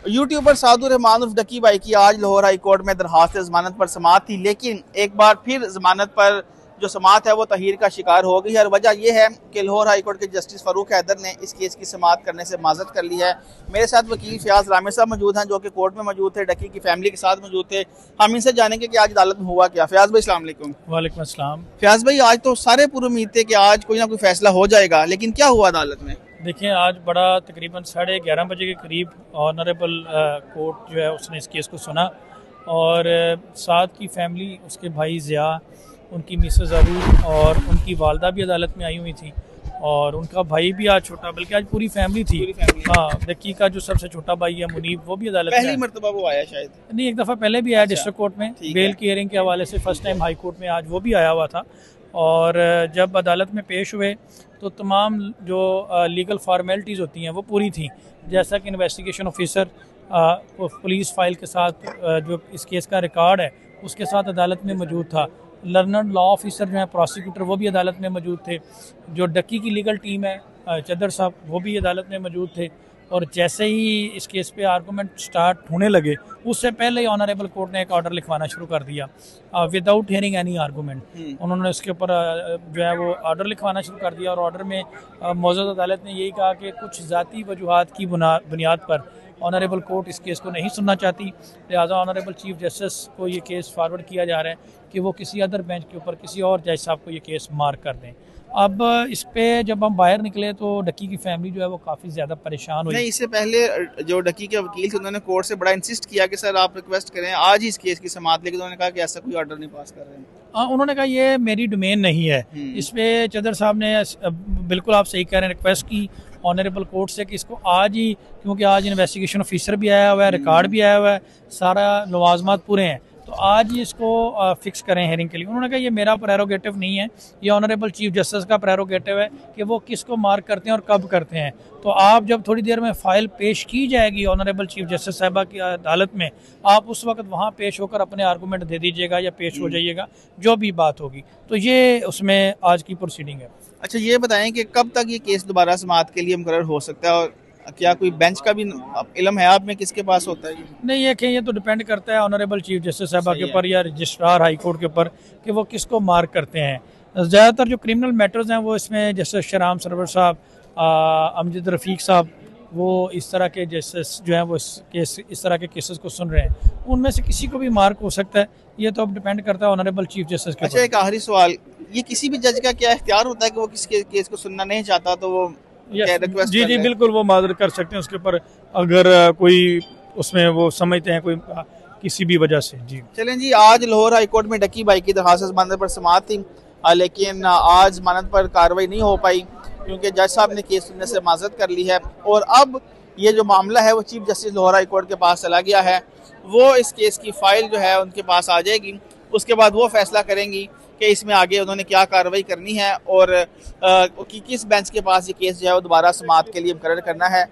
YouTuber सादुर Rahman उर्फ डकी भाई की आज लाहौर हाई कोर्ट में दरखास्त जमानत पर समाअत थी, लेकिन एक बार फिर जमानत पर जो समाअत है वो तहीर का शिकार हो गई है। और वजह यह है कि लाहौर हाई कोर्ट के जस्टिस फारूक हैदर ने इस केस की समाअत करने से माजरत कर ली है। मेरे साथ वकील फयाज रामे साहब मौजूद हैं जो कि कोर्ट में मौजूद थे, डकी की फैमिली के साथ मौजूद थे। हम इनसे जानेंगे कि आज अदालत में हुआ क्या। फयाज भाई अस्सलाम वालेकुम। वालेकुम अस्सलाम। फयाज भाई, आज तो सारे पूरी उम्मीद थे कि आज कोई ना कोई फैसला हो जाएगा, लेकिन क्या हुआ अदालत में? देखिए, आज बड़ा तकरीबन 11:30 बजे के करीब ऑनरेबल कोर्ट जो है उसने इस केस को सुना और साथ की फैमिली, उसके भाई ज़िया, उनकी मिसेस अरूर और उनकी वालदा भी अदालत में आई हुई थी और उनका भाई भी आज छोटा, बल्कि आज पूरी फैमिली थी। हाँ, डक्की का जो सबसे छोटा भाई है मुनीब, वो भी अदालत में पहली मरतबा वो आया शायद नहीं, एक दफ़ा पहले भी आया डिस्ट्रिक्ट कोर्ट में बेल की हियरिंग के हवाले से। फर्स्ट टाइम हाई कोर्ट में आज वो भी आया हुआ था और जब अदालत में पेश हुए तो तमाम जो लीगल फार्मेलिटीज़ होती हैं वो पूरी थी। जैसा कि इन्वेस्टिगेशन ऑफिसर पुलिस फाइल के साथ जो इस केस का रिकॉर्ड है उसके साथ अदालत में मौजूद था। लर्नड लॉ ऑफिसर जो है प्रोसिक्यूटर, वो भी अदालत में मौजूद थे। जो डक्की की लीगल टीम है चदर साहब, वो भी अदालत में मौजूद थे। और जैसे ही इस केस पे आर्गूमेंट स्टार्ट होने लगे उससे पहले ही ऑनरेबल कोर्ट ने एक ऑर्डर लिखवाना शुरू कर दिया विदाउट हियरिंग एनी आर्गूमेंट। उन्होंने उसके ऊपर जो है वो ऑर्डर लिखवाना शुरू कर दिया और ऑर्डर में मौजूदा अदालत ने यही कहा कि कुछ ज़ाती वजूहात की बुनियाद पर ऑनरेबल कोर्ट इस केस को नहीं सुनना चाहती, लिहाजा ऑनरेबल चीफ जस्टिस को ये केस फॉरवर्ड किया जा रहा है कि वो किसी अदर बेंच के ऊपर किसी और जज साहब को ये केस मार्क कर दें। अब इस पे जब हम बाहर निकले तो डक्की की फैमिली जो है वो काफ़ी ज़्यादा परेशान हुई। नहीं, इससे पहले जो डक्की के वकील थे उन्होंने कोर्ट से बड़ा इंसिस्ट किया कि सर आप रिक्वेस्ट करें आज ही इस केस की समाअत, लेकिन उन्होंने कहा कि ऐसा कोई ऑर्डर नहीं पास कर रहे हैं। उन्होंने कहा ये मेरी डोमेन नहीं है। इस पे चदर साहब ने बिल्कुल आप सही कह रहे हैं, रिक्वेस्ट की ऑनरेबल कोर्ट से कि इसको आज ही, क्योंकि आज इन्वेस्टिगेशन ऑफिसर भी आया हुआ है, रिकॉर्ड भी आया हुआ है, सारा लवाजमात पूरे हैं, तो आज ही इसको फिक्स करें हेयरिंग के लिए। उन्होंने कहा ये मेरा प्रेरोगेटिव नहीं है, ये ऑनरेबल चीफ जस्टिस का प्रेरोगेटिव है कि वो किसको मार्क करते हैं और कब करते हैं। तो आप जब थोड़ी देर में फ़ाइल पेश की जाएगी ऑनरेबल चीफ जस्टिस साहिबा की अदालत में, आप उस वक्त वहाँ पेश होकर अपने आर्गूमेंट दे दीजिएगा या पेश हो जाइएगा, जो भी बात होगी। तो ये उसमें आज की प्रोसीडिंग है। अच्छा, ये बताएं कि कब तक ये केस दोबारा समाअत के लिए मुकर्रर हो सकता है और क्या कोई बेंच का भी इल्म है आप में, किसके पास होता है? नहीं, ये तो डिपेंड करता है ऑनरेबल चीफ जस्टिस साहबा के ऊपर या रजिस्ट्रार हाई कोर्ट के ऊपर कि वो किसको मार्क करते हैं। ज़्यादातर जो क्रिमिनल मैटर्स हैं वो इसमें जस्टिस शहराम सरवर साहब, अमजद रफ़ीक साहब, वो इस तरह के जस्टिस जो हैं वो इस तरह के केसेस को सुन रहे हैं। उनमें से किसी को भी मार्क हो सकता है, ये तो अब डिपेंड करता है ऑनरेबल चीफ जस्टिस के ऊपर। अच्छा, एक आखिरी सवाल, ये किसी भी जज का क्या इख्तियार होता है कि वो किस केस को सुनना नहीं चाहता तो वो जी बिल्कुल, वो माजर कर सकते हैं उसके ऊपर अगर कोई उसमें वो समझते हैं कोई किसी भी वजह से। जी चलें जी, आज लाहौर हाई कोर्ट में डक्की भाई की दरखास्त जमानत पर समाअत थी, लेकिन आज जमानत पर कार्रवाई नहीं हो पाई क्योंकि जज साहब ने केस सुनने से माजरत कर ली है। और अब ये जो मामला है वो chief justice Lahore high court के पास चला गया है। वो इस केस की फाइल जो है उनके पास आ जाएगी, उसके बाद वो फैसला करेंगी कि इसमें आगे उन्होंने क्या कार्रवाई करनी है और किस बेंच के पास ये केस जो है वो दोबारा समाअत के लिए मुकर्रर करना है।